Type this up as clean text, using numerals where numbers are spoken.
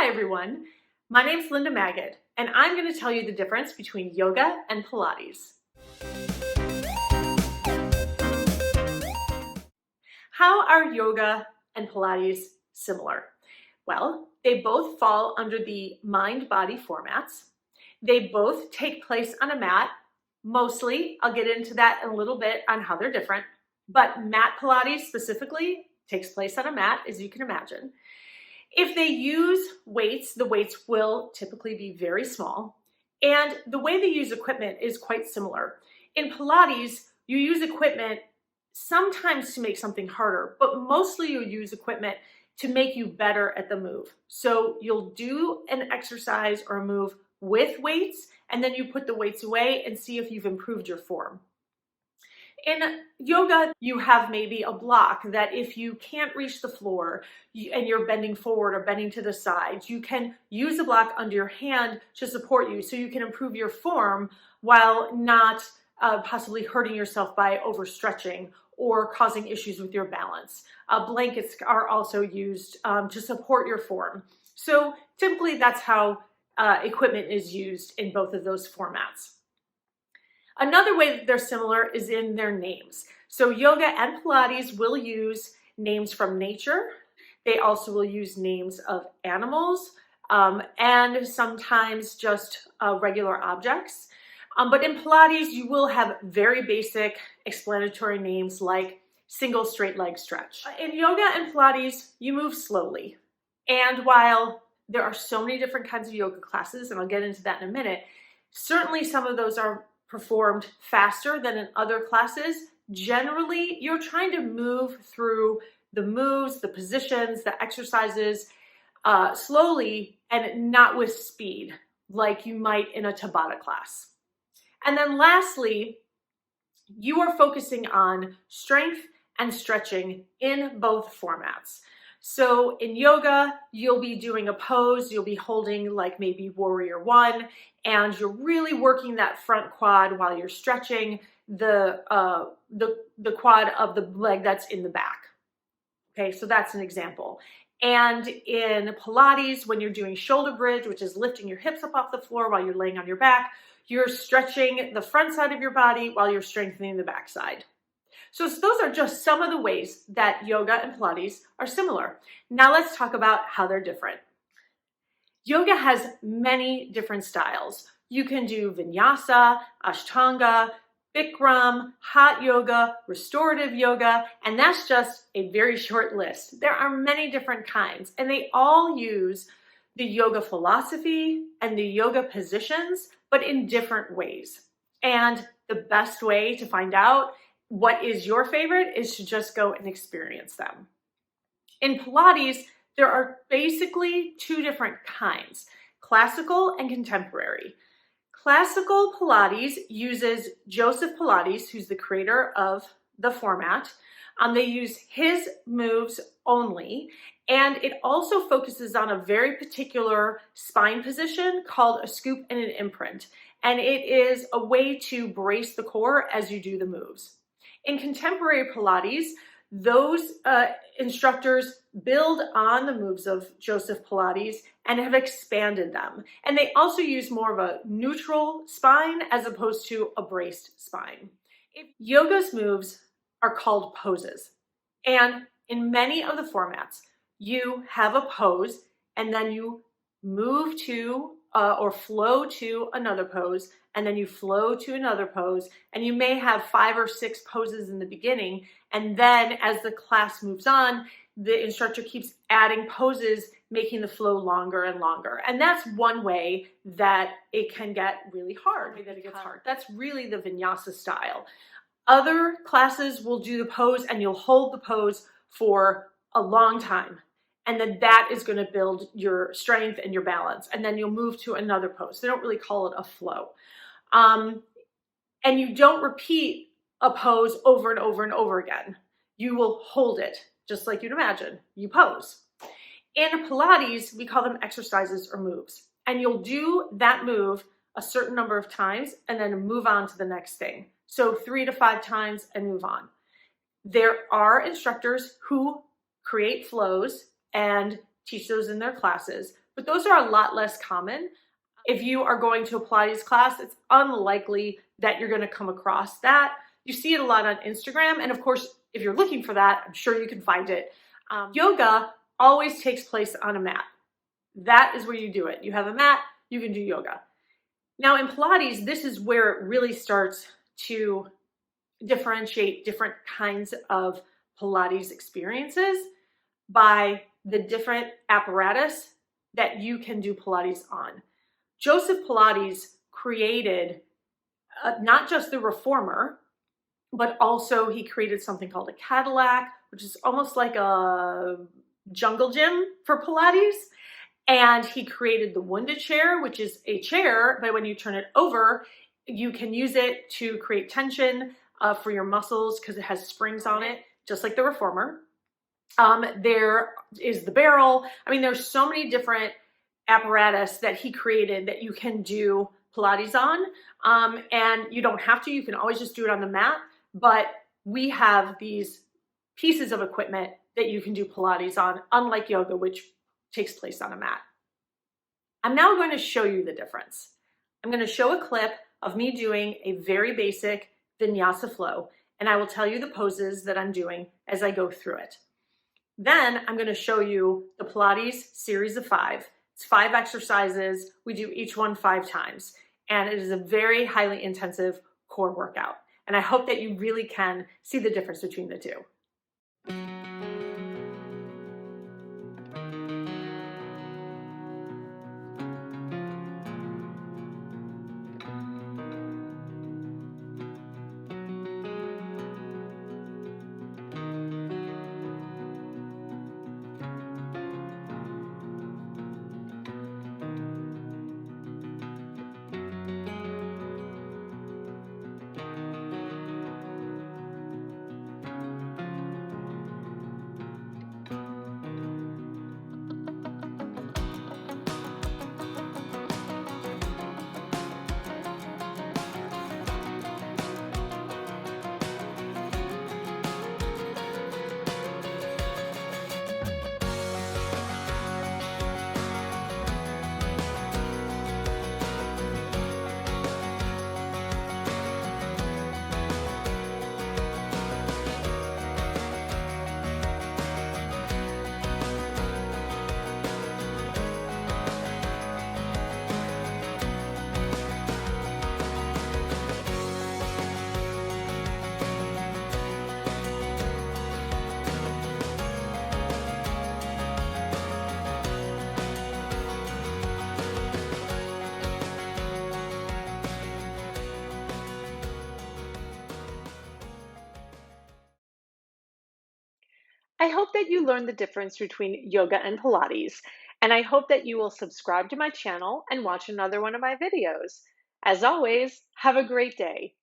Hi everyone, my name's Linda Magid, and I'm going to tell you the difference between yoga and Pilates. How are yoga and Pilates similar? Well, they both fall under the mind-body formats. They both take place on a mat. Mostly, I'll get into that in a little bit on how they're different, but mat Pilates specifically takes place on a mat, as you can imagine. If they use weights, the weights will typically be very small, and the way they use equipment is quite similar. In Pilates, you use equipment sometimes to make something harder, but mostly you use equipment to make you better at the move. So you'll do an exercise or a move with weights, and then you put the weights away and see if you've improved your form. In yoga, you have maybe a block that if you can't reach the floor and you're bending forward or bending to the sides, you can use a block under your hand to support you so you can improve your form while not possibly hurting yourself by overstretching or causing issues with your balance. Blankets are also used to support your form. So typically that's how equipment is used in both of those formats. Another way that they're similar is in their names. So yoga and Pilates will use names from nature. They also will use names of animals and sometimes just regular objects. But in Pilates, you will have very basic explanatory names like single straight leg stretch. In yoga and Pilates, you move slowly. And while there are so many different kinds of yoga classes, and I'll get into that in a minute, certainly some of those are performed faster than in other classes. Generally, you're trying to move through the moves, the positions, the exercises slowly and not with speed like you might in a Tabata class. And then lastly, you are focusing on strength and stretching in both formats. So in yoga, you'll be doing a pose, you'll be holding like maybe Warrior One, and you're really working that front quad while you're stretching the quad of the leg that's in the back. Okay, so that's an example. And in Pilates, when you're doing shoulder bridge, which is lifting your hips up off the floor while you're laying on your back, you're stretching the front side of your body while you're strengthening the back side. So those are just some of the ways that yoga and Pilates are similar. Now let's talk about how they're different. Yoga has many different styles. You can do vinyasa, ashtanga, Bikram, hot yoga, restorative yoga, and that's just a very short list. There are many different kinds, and they all use the yoga philosophy and the yoga positions, but in different ways. And the best way to find out what is your favorite is to just go and experience them. In Pilates, there are basically two different kinds, classical and contemporary. Classical Pilates uses Joseph Pilates, who's the creator of the format. They use his moves only, and it also focuses on a very particular spine position called a scoop and an imprint. And it is a way to brace the core as you do the moves. In contemporary Pilates, those instructors build on the moves of Joseph Pilates and have expanded them. And they also use more of a neutral spine as opposed to a braced spine. Yoga's moves are called poses. And in many of the formats, you have a pose and then you move to or flow to another pose, and then you flow to another pose, and you may have 5 or 6 poses in the beginning, and then as the class moves on, the instructor keeps adding poses, making the flow longer and longer. And that's one way that it can get really hard. That's really the vinyasa style. Other classes will do the pose and you'll hold the pose for a long time. And then that is going to build your strength and your balance. And then you'll move to another pose. They don't really call it a flow. And you don't repeat a pose over and over and over again. You will hold it, just like you'd imagine. You pose. In Pilates, we call them exercises or moves. And you'll do that move a certain number of times and then move on to the next thing. So 3 to 5 times and move on. There are instructors who create flows and teach those in their classes, but those are a lot less common. If you are going to a Pilates class, it's unlikely that you're going to come across that. You see it a lot on Instagram, and of course, if you're looking for that, I'm sure you can find it. Yoga always takes place on a mat. That is where you do it. You have a mat, you can do yoga. Now in Pilates, this is where it really starts to differentiate different kinds of Pilates experiences by the different apparatus that you can do Pilates on. Joseph Pilates created not just the reformer, but also he created something called a Cadillac, which is almost like a jungle gym for Pilates. And he created the Wunda chair, which is a chair, but when you turn it over, you can use it to create tension for your muscles because it has springs on it, just like the reformer. There is the barrel. I mean, there's so many different apparatus that he created that you can do Pilates on. And you don't have to, you can always just do it on the mat, but we have these pieces of equipment that you can do Pilates on, unlike yoga, which takes place on a mat. I'm now going to show you the difference. I'm going to show a clip of me doing a very basic vinyasa flow, and I will tell you the poses that I'm doing as I go through it. Then I'm going to show you the Pilates series of 5. It's 5 exercises. We do each one 5 times, and it is a very highly intensive core workout. And I hope that you really can see the difference between the two. I hope that you learned the difference between yoga and Pilates, and I hope that you will subscribe to my channel and watch another one of my videos. As always, have a great day.